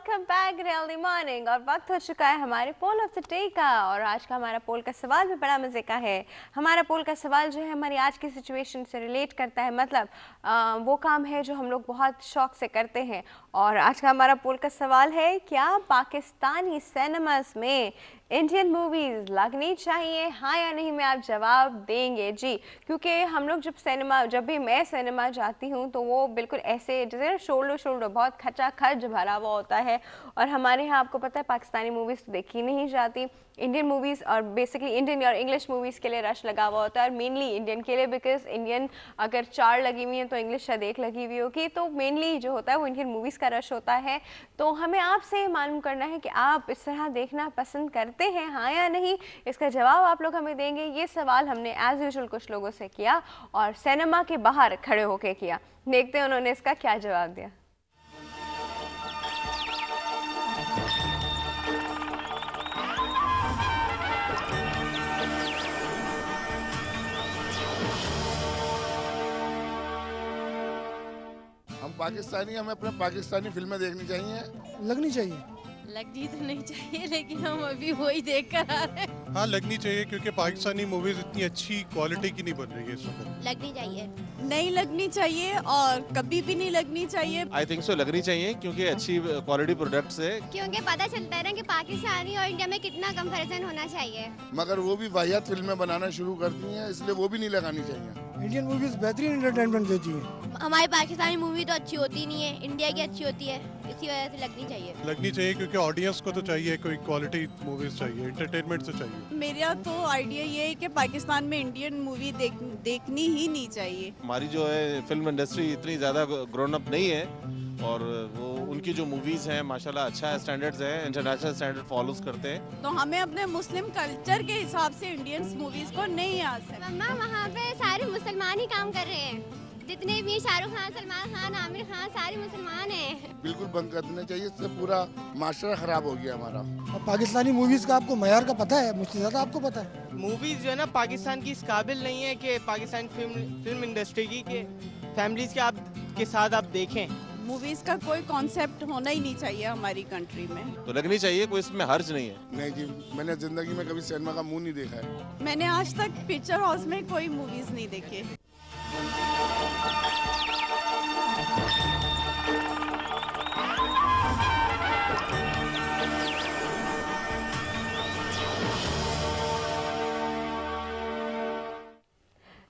Welcome back early morning. और वक्त हो चुका है हमारे पोल ऑफ द डे का। और आज का हमारा पोल का सवाल भी बड़ा मज़े का है। हमारा पोल का सवाल जो है हमारी आज की सिचुएशन से रिलेट करता है, मतलब वो काम है जो हम लोग बहुत शौक से करते हैं। और आज का हमारा पोल का सवाल है, क्या पाकिस्तानी सिनेमास में इंडियन मूवीज़ लगनी चाहिए, हाँ या नहीं में आप जवाब देंगे जी। क्योंकि हम लोग जब भी मैं सिनेमा जाती हूँ तो वो बिल्कुल ऐसे जैसे शोल्डर शोल्डर बहुत खचाखच भरा हुआ होता है। और हमारे यहाँ आपको पता है पाकिस्तानी मूवीज़ तो देखी नहीं जाती, इंडियन मूवीज़ और बेसिकली इंडियन और इंग्लिश मूवीज़ के लिए रश लगा हुआ होता है। और मेनली इंडियन के लिए, बिकॉज इंडियन अगर 4 लगी हुई हैं तो इंग्लिश शायद 1 लगी हुई होगी, तो मेनली जो होता है वो इंडियन मूवीज़ का रश होता है। तो हमें आपसे मालूम करना है कि आप इस तरह देखना पसंद करते हैं, हाँ या नहीं। इसका जवाब आप लोग हमें देंगे। ये सवाल हमने एज यूजुअल कुछ लोगों से किया और सिनेमा के बाहर खड़े होकर किया। देखते हैं उन्होंने इसका क्या जवाब दिया। हम पाकिस्तानी, हमें अपने पाकिस्तानी फिल्में देखनी चाहिए। लगनी चाहिए। लगनी तो नहीं चाहिए, लेकिन हम अभी वही देख कर आ रहे हैं। हाँ, लगनी चाहिए क्योंकि पाकिस्तानी मूवीज इतनी अच्छी क्वालिटी की नहीं बन रही है इस वक्त। लगनी चाहिए। नहीं लगनी चाहिए और कभी भी नहीं लगनी चाहिए। आई थिंक सो लगनी चाहिए क्योंकि अच्छी क्वालिटी प्रोडक्ट्स है। क्योंकि पता चलता है ना कि पाकिस्तानी और इंडिया में कितना कंपैरिजन होना चाहिए। मगर वो भी वाहियात फिल्में बनाना शुरू करती हैं, इसलिए वो भी नहीं लगानी चाहिए। इंडियन मूवीज बेहतरीन एंटरटेनमेंट देती है। हमारी पाकिस्तानी मूवी तो अच्छी होती नहीं है, इंडिया की अच्छी होती है, इसी वजह से लगनी चाहिए। लगनी चाहिए क्योंकि ऑडियंस को तो चाहिए कोई क्वालिटी मूवीज चाहिए, एंटरटेनमेंट तो चाहिए। मेरा तो आइडिया ये है कि पाकिस्तान में इंडियन मूवी देखनी ही नहीं चाहिए। हमारी जो है फिल्म इंडस्ट्री इतनी ज़्यादा ग्रोन अप नहीं है और वो उनकी जो मूवीज़ हैं माशाल्लाह अच्छा स्टैंडर्ड्स हैं, इंटरनेशनल स्टैंडर्ड फॉलोज करते हैं। तो हमें अपने मुस्लिम कल्चर के हिसाब से इंडियन मूवीज को नहीं आ सकते। मम्मा वहाँ पे सारे मुसलमान ही काम कर रहे हैं, जितने भी शाहरुख खान, सलमान खान, आमिर खान, सारे मुसलमान हैं। बिल्कुल बंद कर देना चाहिए, इससे पूरा माशरा खराब हो गया हमारा। और पाकिस्तानी मूवीज का आपको मयार का पता है, मुझसे ज्यादा आपको पता है। मूवीज जो है ना पाकिस्तान की इस काबिल नहीं है कि पाकिस्तान फिल्म इंडस्ट्री की के फैमिलीज के साथ आप देखें। मूवीज का कोई कॉन्सेप्ट होना ही नहीं चाहिए हमारी कंट्री में। तो लगनी चाहिए, कोई इसमें हर्ज नहीं है। नहीं जी, मैंने जिंदगी में कभी सिनेमा का मुंह नहीं देखा है। मैंने आज तक पिक्चर हाउस में कोई मूवीज नहीं देखी।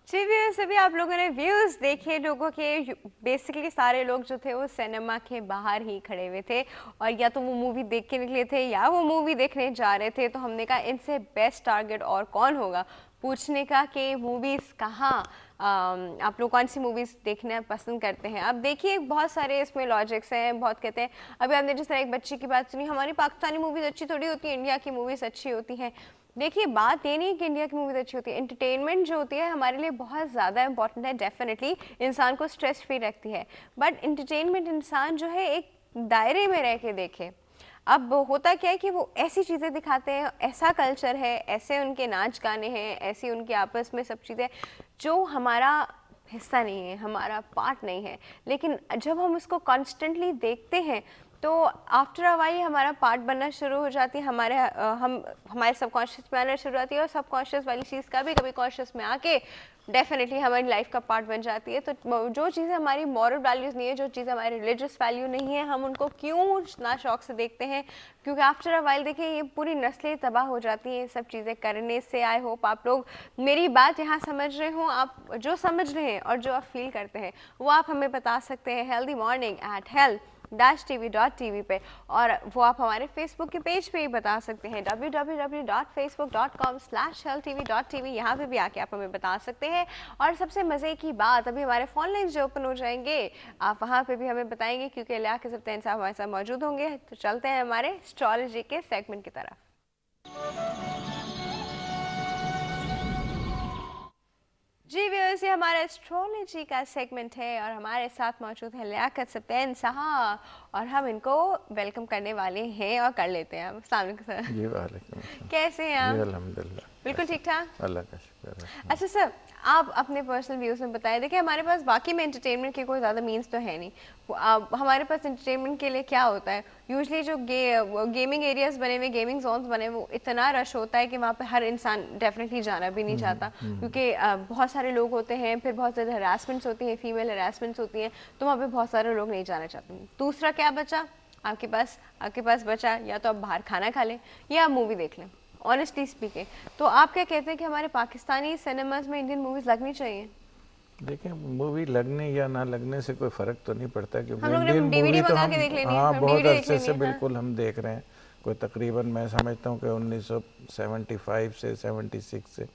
जी व्यूअर्स, अभी आप लोगों ने व्यूज़ देखे लोगों के। बेसिकली सारे लोग जो थे वो सिनेमा के बाहर ही खड़े हुए थे और या तो वो मूवी देख के निकले थे या वो मूवी देखने जा रहे थे। तो हमने कहा इनसे बेस्ट टारगेट और कौन होगा पूछने का कि मूवीज़ कहाँ, आप लोग कौन सी मूवीज़ देखना पसंद करते हैं। अब देखिए बहुत सारे इसमें लॉजिक्स हैं, बहुत कहते हैं। अभी आपने जिस तरह एक बच्ची की बात सुनी, हमारी पाकिस्तानी मूवीज़ अच्छी थोड़ी होती है, इंडिया की मूवीज़ अच्छी होती हैं। देखिए बात ये नहीं कि इंडिया की मूवीज अच्छी होती है, एंटरटेनमेंट जो होती है हमारे लिए बहुत ज़्यादा इंपॉर्टेंट है। डेफिनेटली इंसान को स्ट्रेस फ्री रखती है, बट एंटरटेनमेंट इंसान जो है एक दायरे में रह के देखे। अब होता क्या है कि वो ऐसी चीज़ें दिखाते हैं, ऐसा कल्चर है, ऐसे उनके नाच गाने हैं, ऐसी उनके आपस में सब चीज़ें जो हमारा हिस्सा नहीं है, हमारा पार्ट नहीं है। लेकिन जब हम उसको कॉन्स्टेंटली देखते हैं तो आफ्टर अ वाइल हमारा पार्ट बनना शुरू हो जाती है, हमारे सबकॉन्शियस में आना शुरू होती है और सबकॉन्शियस वाली चीज़ का भी कभी कॉन्शियस में आके डेफिनेटली हमारी लाइफ का पार्ट बन जाती है। तो जो चीज़ें हमारी मॉरल वैल्यूज़ नहीं है, जो चीज़ें हमारी रिलीजियस वैल्यू नहीं है, हम उनको क्यों ना शौक से देखते हैं, क्योंकि आफ्टर अ वाइल देखिए ये पूरी नस्लें तबाह हो जाती हैं ये सब चीज़ें करने से। आई होप आप लोग मेरी बात यहाँ समझ रहे हो। आप जो समझ रहे हैं और जो आप फील करते हैं वो आप हमें बता सकते हैं healthymorning@health-tv.tv पे, और वो आप हमारे फेसबुक के पेज पे ही बता सकते हैं www.facebook.com/healthtv.tv। यहाँ पे भी आके आप हमें बता सकते हैं। और सबसे मज़े की बात, अभी हमारे फ़ोन लाइन्स जो ओपन हो जाएंगे आप वहाँ पे भी हमें बताएंगे, क्योंकि लियाकत ज़ब्तान साहब हमारे साथ मौजूद होंगे। तो चलते हैं हमारे एस्ट्रोलॉजी के सेगमेंट की तरफ। जी व्यूअर्स, ये हमारा एस्ट्रोलॉजी का सेगमेंट है और हमारे साथ मौजूद है लियाकत ज़ब्तान साहब और हम इनको वेलकम करने वाले हैं और कर लेते हैं। अस्सलाम वालेकुम सर। जी वालेकुम अस्सलाम। कैसे हैं आप? जी अल्हम्दुलिल्लाह। बिल्कुल ठीक ठाक। अल्लाह का शुक्र है। अच्छा सर, आप अपने पर्सनल व्यूज़ में बताएं। देखिए हमारे पास बाकी में एंटरटेनमेंट के कोई ज़्यादा मीन्स तो है नहीं। हमारे पास एंटरटेनमेंट के लिए क्या होता है, यूजुअली जो गेमिंग एरियाज बने हुए, गेमिंग जोन्स बने हुए, वो इतना रश होता है कि वहाँ पे हर इंसान डेफिनेटली जाना भी नहीं चाहता, क्योंकि बहुत सारे लोग होते हैं, फिर बहुत ज़्यादा हरासमेंट्स होती हैं, फीमेल हरासमेंट्स होती हैं, तो वहाँ पे बहुत सारे लोग नहीं जाना चाहते। दूसरा क्या बचा आपके पास बचा, या तो आप बाहर खाना खा लें या आप मूवी देख लें। ऑनेस्टली स्पीकिंग, तो आप क्या कहते हैं कि हमारे पाकिस्तानी सिनेमाज में इंडियन मूवीज लगनी चाहिए? देखिए, मूवी लगने या ना लगने से कोई फ़र्क तो नहीं पड़ता, क्योंकि हम लोग ने इंडियन DVD मूवी तो मंगा हम के देख लेनी है, हाँ हम बहुत DVD देख अरसे लेनी से है, बिल्कुल हम देख रहे हैं। कोई तकरीबन मैं समझता हूँ कि 1975 से 76 से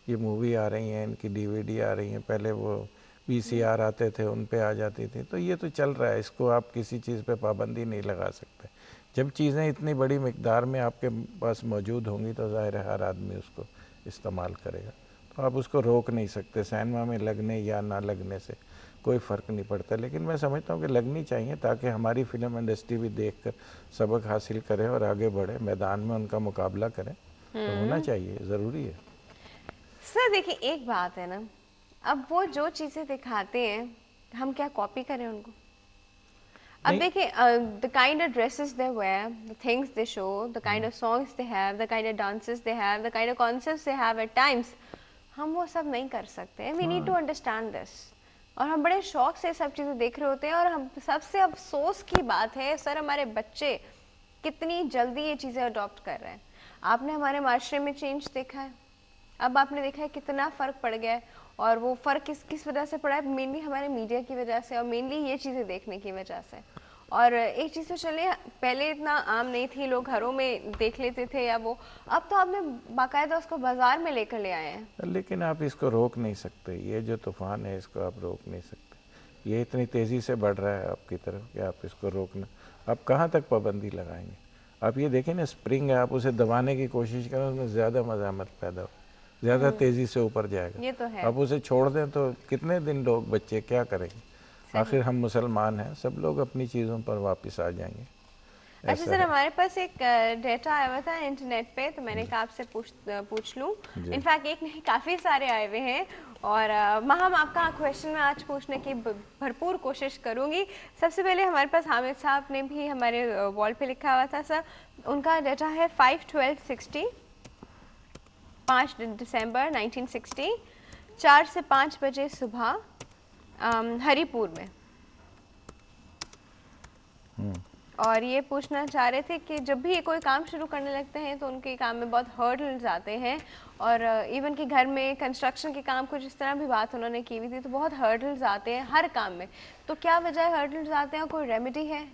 ये मूवी आ रही हैं, इनकी DVD आ रही हैं। पहले वो VCR आते थे, उन पे आ जाती थी। तो ये तो चल रहा है, इसको आप किसी चीज़ पे पाबंदी नहीं लगा सकते। जब चीज़ें इतनी बड़ी मिकदार में आपके पास मौजूद होंगी तो ज़ाहिर है हर आदमी उसको इस्तेमाल करेगा। तो आप उसको रोक नहीं सकते। सिनेमा में लगने या ना लगने से कोई फ़र्क नहीं पड़ता, लेकिन मैं समझता हूँ कि लगनी चाहिए, ताकि हमारी फिल्म इंडस्ट्री भी देखकर सबक हासिल करे और आगे बढ़े, मैदान में उनका मुकाबला करें। तो होना चाहिए, ज़रूरी है। सर देखिए एक बात है ना, अब वो जो चीज़ें दिखाते हैं, हम क्या कॉपी करें उनको? अब देखिए the kind of dresses they wear, the things they show, the kind of songs they have, the kind of dances they have, the kind of concepts they have at times, हम वो सब नहीं कर सकते। We need to understand this। और हम बड़े शौक से सब चीज़ें देख रहे होते हैं, और हम सबसे अफसोस की बात है सर, हमारे बच्चे कितनी जल्दी ये चीज़ें अडॉप्ट कर रहे हैं। आपने हमारे माशरे में चेंज देखा है, अब आपने देखा है कितना फ़र्क पड़ गया है, और वो फ़र्क किस वजह से पड़ा है? मेनली हमारे मीडिया की वजह से, और मेनली ये चीज़ें देखने की वजह से। और एक चीज़ तो चले, पहले इतना आम नहीं थी, लोग घरों में देख लेते थे या वो, अब तो आपने बाकायदा उसको बाज़ार में लेकर ले आए हैं। लेकिन आप इसको रोक नहीं सकते। ये जो तूफ़ान है इसको आप रोक नहीं सकते। ये इतनी तेज़ी से बढ़ रहा है आपकी तरफ कि आप इसको रोकना, आप कहाँ तक पाबंदी लगाएंगे? आप ये देखें ना, स्प्रिंग है, आप उसे दबाने की कोशिश करें, उसमें ज़्यादा मज़ामत पैदा हो, ज़्यादा तेज़ी से ऊपर जाएगा। ये तो है। आप उसे छोड़ दें तो कितने दिन लोग, बच्चे क्या करेंगे? आखिर हम मुसलमान हैं, सब लोग अपनी चीज़ों पर वापस आ जाएंगे। अच्छा सर, हमारे पास एक डेटा आया हुआ था इंटरनेट पे, तो मैंने कहा आपसे पूछ लूँ। इनफैक्ट एक नहीं, काफ़ी सारे आए हुए हैं, और हम आपका क्वेश्चन में आज पूछने की भरपूर कोशिश करूँगी। सबसे पहले हमारे पास हामिद साहब ने भी हमारे वॉल पे लिखा हुआ था सर, उनका डेटा है 5/12/60, 5 दिसंबर 1960, 4 से 5 बजे सुबह हरिपुर में। और ये पूछना चाह रहे थे कि जब भी ये कोई काम शुरू करने लगते हैं तो उनके काम में बहुत हर्डल्स आते हैं, और इवन कि घर में कंस्ट्रक्शन के काम को जिस तरह भी बात उन्होंने की हुई थी, तो बहुत हर्डल्स आते हैं हर काम में। तो क्या वजह हर्डल्स आते हैं, कोई रेमेडी है?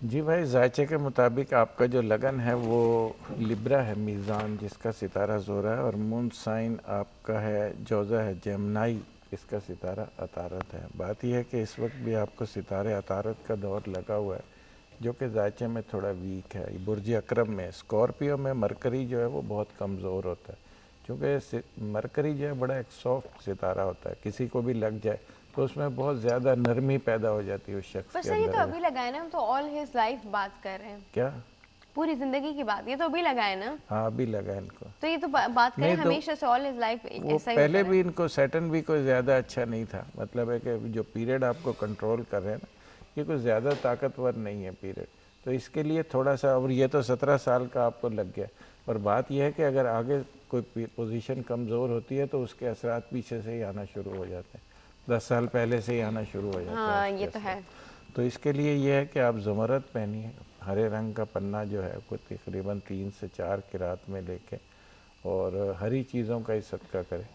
जी भाई, जायचे के मुताबिक आपका जो लगन है वो लिब्रा है, मीज़ान जिसका सितारा ज़ोरा है, और मून साइन आपका है, जोज़ा है, जेमनाई इसका सितारा अतारत है। बात यह है कि इस वक्त भी आपको सितारे अतारत का दौर लगा हुआ है, जो कि जायचे में थोड़ा वीक है। बुर्ज अकरम में, स्कॉर्पियो में मरकरी जो है वो बहुत कमज़ोर होता है, क्योंकि मरकरी जो है बड़ा एक सॉफ्ट सितारा होता है, किसी को भी लग जाए तो उसमें बहुत ज़्यादा नरमी पैदा हो जाती है उस शख्स के अंदर। ये तो अंदर। अभी लगाए ना, हम तो ऑल हिज लाइफ बात कर रहे हैं। क्या? पूरी जिंदगी की बात, ये तो अभी लगाए ना? हाँ, अभी लगा इनको। तो ये तो बात करें तो हमेशा से ऑल हिज लाइफ वो ऐसा ही पहले होता भी इनको सैटर्न भी कोई ज़्यादा अच्छा नहीं था। मतलब है कि जो पीरियड आपको कंट्रोल कर रहे हैं ना, ये कोई ज़्यादा ताकतवर नहीं है पीरियड, तो इसके लिए थोड़ा सा, और ये तो 17 साल का आपको लग गया। और बात यह है कि अगर आगे कोई पोजीशन कमज़ोर होती है तो उसके असरात पीछे से ही आना शुरू हो जाते हैं, 10 साल पहले से ही आना शुरू हो जाता है। हाँ, ये तो है। तो इसके लिए ये है कि आप ज़मरद पहनिए, हरे रंग का पन्ना जो है वो तकरीबन 3 से 4 किरात में लेके, और हरी चीज़ों का ही सदका करें।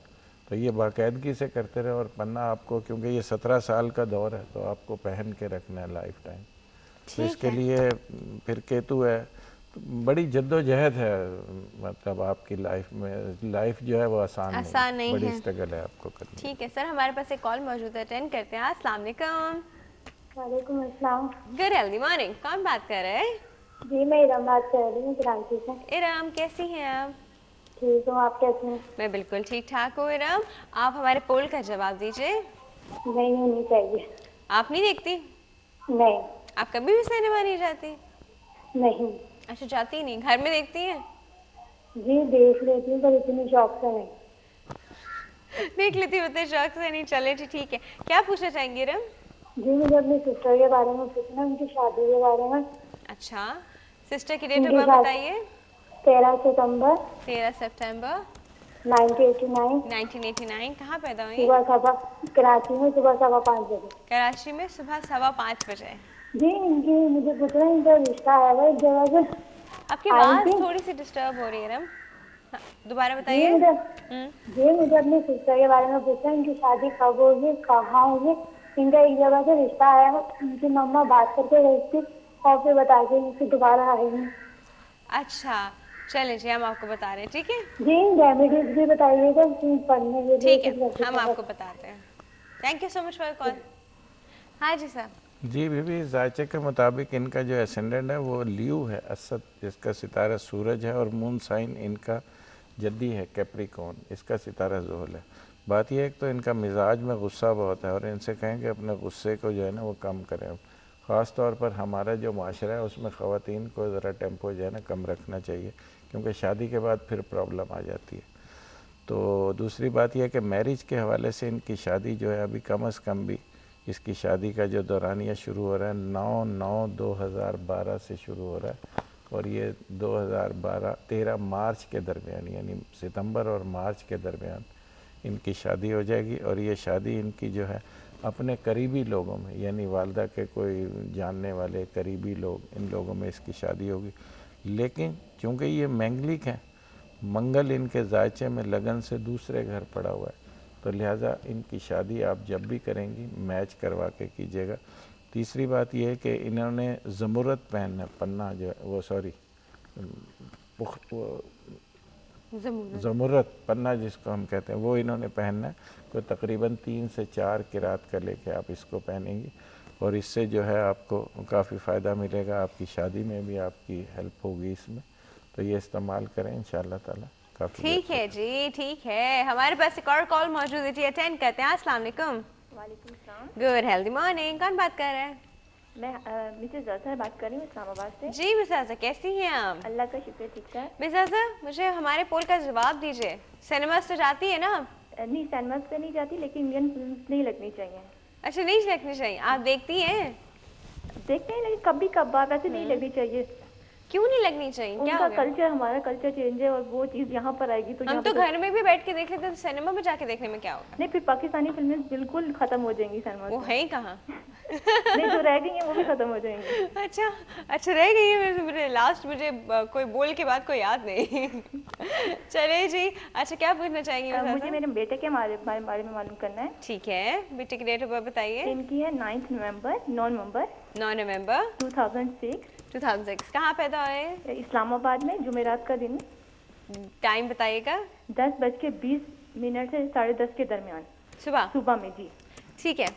तो ये बाकायदगी से करते रहे, और पन्ना आपको, क्योंकि ये 17 साल का दौर है, तो आपको पहन के रखना है लाइफ टाइम। तो इसके लिए फिर केतु है, तो बड़ी जद्दोजहद है, मतलब आपकी लाइफ में, लाइफ जो है वो आसान नहीं, बड़ी स्ट्रगल है आपको करनी। ठीक है सर, हमारे पास एक कॉल मौजूद है, अटेंड करते हैं। अस्सलाम वालेकुम। वालेकुम अस्सलाम। Good healthy morning. कौन बात कर रहे हैं? जी, मैं इरम बात कर रही हूँ कराची से। इरम, कैसी हैं आप? ठीक हूँ, आप कैसे हैं? मैं बिल्कुल ठीक ठाक हूँ। इरम, आप हमारे पोल का जवाब दीजिए। नहीं होनी चाहिए। आप नहीं देखती? नहीं। आप कभी भी सिनेमा नहीं जाती? नहीं। अच्छा, जाती नहीं, घर में देखती हैं? जी देख लेती हूँ पर इतनी शौक से नहीं। देख लेती हूँ उतने शौक से नहीं। चले जी ठीक है, क्या पूछना चाहेंगी रम? जी मुझे अपनी सिस्टर के बारे में पूछना है, उनकी शादी के बारे में। अच्छा, सिस्टर की डेट ऑफ उनकी बर्थ शादी बताइए। 13 सितंबर 13 सितंबर 1989। कहाँ पैदा हुई? कराची में सुबह 5:15 बजे। कराची में सुबह 5:15 बजे। जी इनकी मुझे पूछना है, इनका रिश्ता है वो एक जगह से। आपकी आवाज़ थोड़ी सी डिस्टर्ब हो रही है रम, हाँ, दोबारा बताइए। जी मुझे अपनी सिस्टर के बारे में पूछना है, इनकी शादी कब होगी, कहाँ होगी, इनका एक जगह से रिश्ता है, उनकी मम्मा बात करके गई थी और फिर बता के दोबारा आएंगी। अच्छा चले जी, हम आपको बता रहे हैं, ठीक है? जी रेमेडीज भी बताइएगा पढ़ने के लिए। ठीक है, हम आपको बताते हैं। Thank you so much for call. हाँ जी सर। जी बीबी, जायचे के मुताबिक इनका जो एसेंडेंट है वो लियो है, असद, जिसका सितारा सूरज है, और मून साइन इनका जद्दी है कैप्रिकॉर्न, इसका सितारा ज़ोहल है। बात यह है कि तो इनका मिजाज में गुस्सा बहुत है और इनसे कहें कि अपने गुस्से को जो है ना वो कम करें। अब ख़ास तौर पर हमारा जो माशरा है उसमें ख़वातीन को ज़रा टेम्पो जो है ना कम रखना चाहिए, क्योंकि शादी के बाद फिर प्रॉब्लम आ जाती है। तो दूसरी बात यह है कि मैरिज के हवाले से इनकी शादी जो है अभी कम अज़ कम भी इसकी शादी का जो दौरानिया शुरू हो रहा है 9/9/2012 से शुरू हो रहा है और ये 13 मार्च के दरमियान, यानी सितंबर और मार्च के दरमियान इनकी शादी हो जाएगी। और ये शादी इनकी जो है अपने करीबी लोगों में, यानी वालदा के कोई जानने वाले करीबी लोग, इन लोगों में इसकी शादी होगी। लेकिन चूँकि ये मैंगलिक है, मंगल इनके जायचे में लगन से दूसरे घर पड़ा हुआ है, तो लिहाजा इनकी शादी आप जब भी करेंगी मैच करवा के कीजिएगा। तीसरी बात यह है कि इन्होंने ज़मुरत पहनना है, पन्ना जो है वो ज़मुरत पन्ना जिसको हम कहते हैं वो इन्होंने पहनना है। तो तकरीबन 3 से 4 किरात का लेके आप इसको पहनेंगी और इससे जो है आपको काफ़ी फ़ायदा मिलेगा, आपकी शादी में भी आपकी हेल्प होगी इसमें। तो ये इस्तेमाल करें इंशाअल्लाह ताला। ठीक है जी, ठीक है। हमारे पास एक और कॉल मौजूद है जी, अटेंड करते हैं। अस्सलाम वालेकुम। वालेकुम सलाम। Good healthy morning. कौन बात कर रहे हैं? मैं मिसेस ज़फ़र बात कर रही हूँ इस्लामाबाद से। जी मिस आज़ा, कैसी हैं आप? अल्लाह का शुक्र, ठीक है। मिस आज़ा, मुझे हमारे पोल का जवाब दीजिए। सिनेमास तो जाती है ना? नहीं, सिनेमास पे नहीं जाती, लेकिन इंडियन फिल्म नहीं लगनी चाहिए। अच्छा, नहीं लगनी चाहिए। आप देखती हैं? देखते हैं, लेकिन कभी कभार, वैसे नहीं लगनी चाहिए। क्यों नहीं लगनी चाहिए? क्या उनका कल्चर, हमारा कल्चर चेंज है और वो चीज़ यहाँ पर आएगी तो हम तो घर में भी बैठ के देख लेते हैं, तो सिनेमा में जाके देखने में क्या होगा? नहीं, फिर पाकिस्तानी फिल्में बिल्कुल खत्म हो जाएंगी सिनेमा। वो है ही कहाँ? नहीं, जो रह गई हैं वो भी खत्म हो जाएंगी। अच्छा रह गई है। मुझे लास्ट कोई बोल के बाद कोई याद नहीं। चले जी, अच्छा क्या पूछना चाहेंगी? मुझे मेरे बेटे के बारे में मालूम करना है। ठीक है, बेटे की डेट ऑफ बर्थ बताइए। इनकी है 9 नवंबर 2006। कहाँ पैदा हुए? इस्लामाबाद में, जुमेरात का दिन। टाइम बताइएगा। 10:20 से 10:30 के दरमियान सुबह में। जी ठीक है।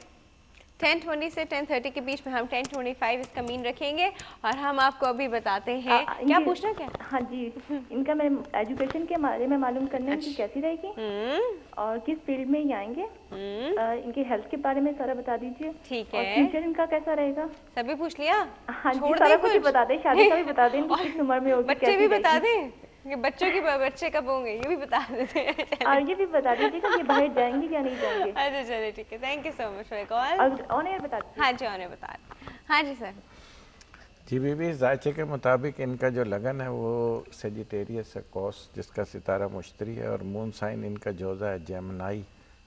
10:20 से 10:30 के बीच में हम 10:25 इसका मीन रखेंगे और हम आपको अभी बताते हैं। क्या पूछना क्या? हाँ जी, इनका मैं एजुकेशन के बारे में मालूम करना है कि कैसी रहेगी और किस फील्ड में ये आएंगे। इनके हेल्थ के बारे में सारा बता दीजिए। ठीक है। फ्यूचर इनका कैसा रहेगा? सभी पूछ लिया? हाँ जी, सारा कुछ बता दें। शादी का भी बता दें, किस उम्र में होगी, बच्चे भी बता दें, बच्चे कब होंगे ये भी बता देते हैं। और ये भी बता दीजिएगा कि बाहर जाएंगे या नहीं जाएंगे। अच्छा चलिए ठीक है, thank you so much for call. On air बता दीजिए। हाँ जी, ऑन एयर बता दें। हाँ जी सर। जी बीबी, जायचे के मुताबिक इनका जो लगन है वो सेजिटेरियस है, कौस, जिसका सितारा मुश्तरी है, और मून साइन इनका जोज़ा है, जेमिनी,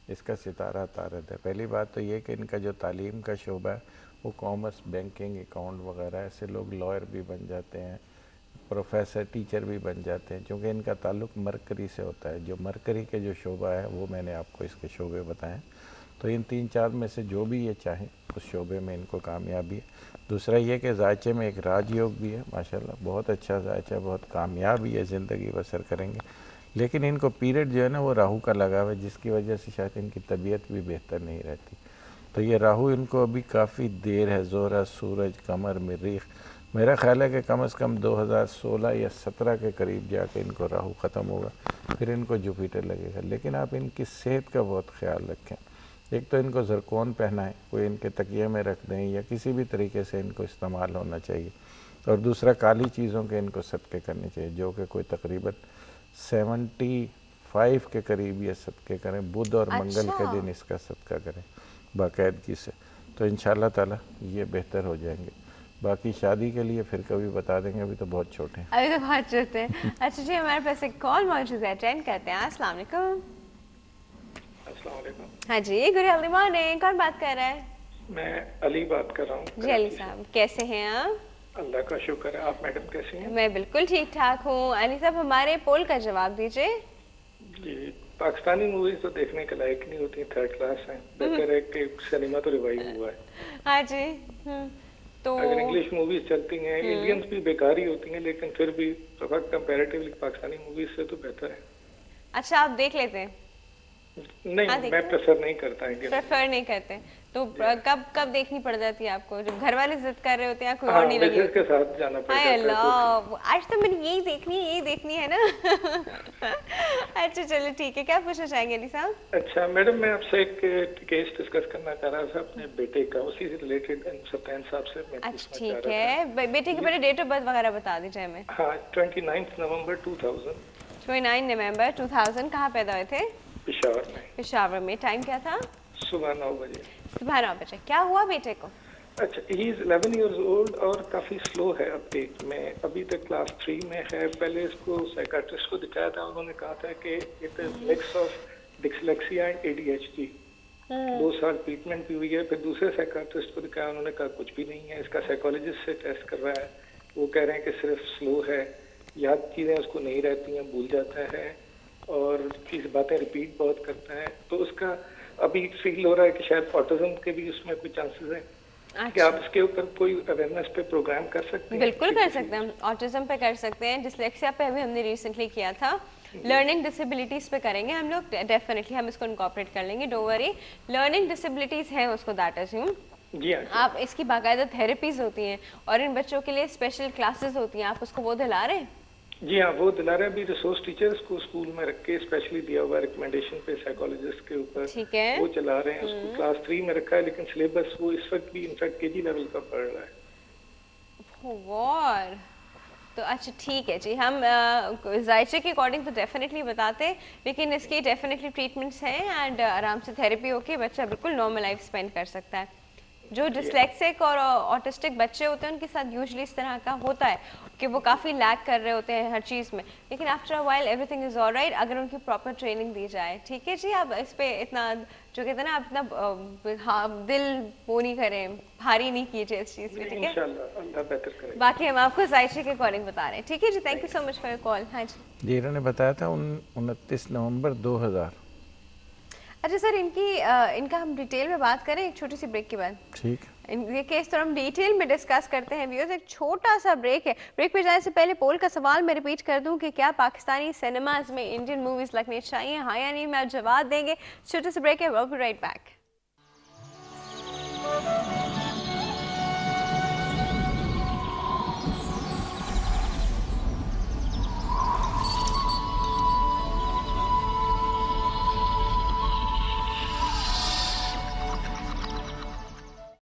इसका सितारा तारद है। पहली बात तो ये कि इनका जो तालीम का शोबा है वो कॉमर्स, बैंकिंग, अकाउंट वगैरह, ऐसे लोग लॉयर भी बन जाते हैं, प्रोफेसर, टीचर भी बन जाते हैं, क्योंकि इनका ताल्लुक़ मरकरी से होता है। जो मरकरी के जो शोबा है वो मैंने आपको इसके शोबे बताएं। तो इन 3-4 में से जो भी ये चाहें उस शोबे में इनको कामयाबी है। दूसरा ये कि जायचे में एक राजयोग भी है, माशाल्लाह बहुत अच्छा जायचा, बहुत कामयाब ही है, ज़िंदगी बसर करेंगे। लेकिन इनको पीरियड जो है ना वो राहु का लगा हुआ है, जिसकी वजह से शायद इनकी तबीयत भी बेहतर नहीं रहती। तो ये राहु इनको अभी काफ़ी देर है, ज़ोरा, सूरज, कमर, मरीख, मेरा ख्याल है कि कम से कम 2016 या 17 के करीब जाके इनको राहु ख़त्म होगा, फिर इनको जुपिटर लगेगा। लेकिन आप इनकी सेहत का बहुत ख्याल रखें। एक तो इनको ज़रकोन पहनाएं, कोई इनके तकिए में रख दें या किसी भी तरीके से इनको इस्तेमाल होना चाहिए। और दूसरा, काली चीज़ों के इनको सदक़े करने चाहिए, जो कि कोई तकरीबन 75 के करीब ये सदक़े करें, बुध और मंगल के अच्छा। दिन इसका सदका करें बाकायदगी से, तो इंशाल्लाह ताला ये बेहतर हो जाएंगे। बाकी शादी के लिए फिर कभी बता देंगे, अभी तो बहुत छोटे हैं। अभी तो बहुत छोटे हैं। अच्छा जी, हमारे पास एक कॉल मौजूद है, अटेंड करते हैं। अस्सलाम वालेकुम। हाँ जी, गुड हेल्दी मॉर्निंग। कौन बात कर रहा है? मैं अली बात कर रहा हूँ। जी अली साहब, कैसे हैं आप? अल्लाह का शुक्र है। आप मैडम कैसी हैं? मैं बिल्कुल ठीक ठाक हूँ। अली साहब, हमारे पोल का जवाब दीजिए। जी, पाकिस्तानी मूवीज तो देखने के लायक नहीं होती, थर्ड क्लास हैं। बेहतर है कि सिनेमा तो रिवाइव हुआ है। हाँ जी। तो अगर इंग्लिश मूवीज चलती हैं, इंडियंस भी बेकार ही होती हैं, लेकिन फिर भी कंपैरेटिवली पाकिस्तानी मूवीज से तो बेहतर है। अच्छा, आप देख लेते हैं? नहीं, मैं प्रेफर नहीं करता है। प्रेफर नहीं करते तो कब देखनी पड़ जाती है आपको? जब घर वाले जिद कर रहे होते हैं, कोई और नहीं लगी के साथ जाना पड़ता है। अल्लाह, आज तो मैंने यही देखनी है ना। अच्छा चलो ठीक है, क्या पूछना चाहेंगे अली साहब? अच्छा मैडम, मैं आपसे एक केस डिस्कस करना चाह रहा था अपने बेटे का, उसी से रिलेटेड सत्तान साहब से मैं अच्छा ठीक है, बेटे की पहले डेट ऑफ बर्थ वगैरह बता दीजिए हमें। हाँ, 29 नवंबर 2000। 29 नवंबर 2000। कहाँ पैदा हुए थे? पेशावर में। पेशावर में। टाइम क्या था? सुबह 9 बजे। सुबह 9 बजे। क्या हुआ बेटे को? अच्छा, ही इज 11 इयर्स ओल्ड और काफ़ी स्लो है अपटेक में, अभी तक क्लास 3 में है। पहले इसको साइकाट्रिस्ट को दिखाया था, उन्होंने कहा था कि it is mix of dyslexia and ADHD। 2 साल ट्रीटमेंट भी हुई है। फिर दूसरे साइकाट्रिस्ट को दिखाया, उन्होंने कहा कुछ भी नहीं है। इसका साइकोलॉजिस्ट से टेस्ट करवाया, वो कह रहे हैं कि सिर्फ स्लो है, याद चीज़ें उसको नहीं रहती हैं, भूल जाता है और चीज़ बातें रिपीट बहुत करता है। तो उसका अभी फील हो रहा है कि शायद ऑटिज्म के भी उसमें कोई चांसेस हैं। अच्छा। क्या आप इसके ऊपर कोई अवेयरनेस पे प्रोग्राम कर सकते हैं? बिल्कुल कर सकते हैं, ऑटिज्म पे कर सकते हैं, डिसलेक्सिया पे अभी हमने रिसेंटली किया था, लर्निंग डिसेबिलिटीज पे करेंगे हम लोग। डेफिनेटली हम इसको इनकॉर्पोरेट कर लेंगे, डोंट वरी। लर्निंग डिसेबिलिटीज हैं उसको, दैट अज्यूम। जी हाँ। आप इसकी बाकायदा थेरेपीज होती हैं और इन बच्चों के लिए स्पेशल क्लासेस होती हैं, आप उसको वो दिला रहे हैं? जी हाँ, वो दिला रहे हैं। अभी रिसोर्स टीचर्स को स्कूल में रख के स्पेशली दिया हुआ रिकमेंडेशन पे साइकोलॉजिस्ट के ऊपर। ठीक है, वो चला रहे हैं। उसको क्लास 3 में रखा है, लेकिन सिलेबस वो इस वक्त भी इनफैक्ट KG लेवल का पढ़ रहा है। वाह, तो अच्छा ठीक है जी, हम जायचे के अकॉर्डिंग तो डेफिनेटली बताते हैं, लेकिन इसकी डेफिनेटली ट्रीटमेंट्स हैं एंड आराम से थेरेपी होके बच्चा बिल्कुल नॉर्मल लाइफ स्पेंड कर सकता है। जो डिसलेक्सिक और ऑटिस्टिक बच्चे होते हैं उनके साथ यूजुअली इस तरह का होता है कि वो काफ़ी लैक कर रहे होते हैं हर चीज़ में, लेकिन after a while everything is alright अगर उनकी प्रॉपर ट्रेनिंग दी जाए। ठीक है जी, आप इस पे इतना जो कहते हैं ना, आप इतना दिल वो नहीं करें, भारी नहीं कीजिए इस चीज़ पे। ठीक है, इंशाल्लाह अल्लाह बेहतर करेगा। बाकी हम आपको जायचे के अकॉर्डिंग बता रहे हैं। ठीक है जी, thank you so much for your call. हाँ जी, इन्होंने बताया था 29 नवंबर 2000। अच्छा सर, इनका हम डिटेल में बात करें एक छोटी सी ब्रेक के बाद? ठीक। ये केस तो हम डिटेल में डिस्कस करते हैं व्यूअर्स। एक छोटा सा ब्रेक है। ब्रेक पे जाने से पहले पोल का सवाल मैं रिपीट कर दूं कि क्या पाकिस्तानी सिनेमाज में इंडियन मूवीज लगनी चाहिए, हाँ या नहीं? मैं आप जवाब देंगे। छोटा सा ब्रेक है, विल बी राइट बैक।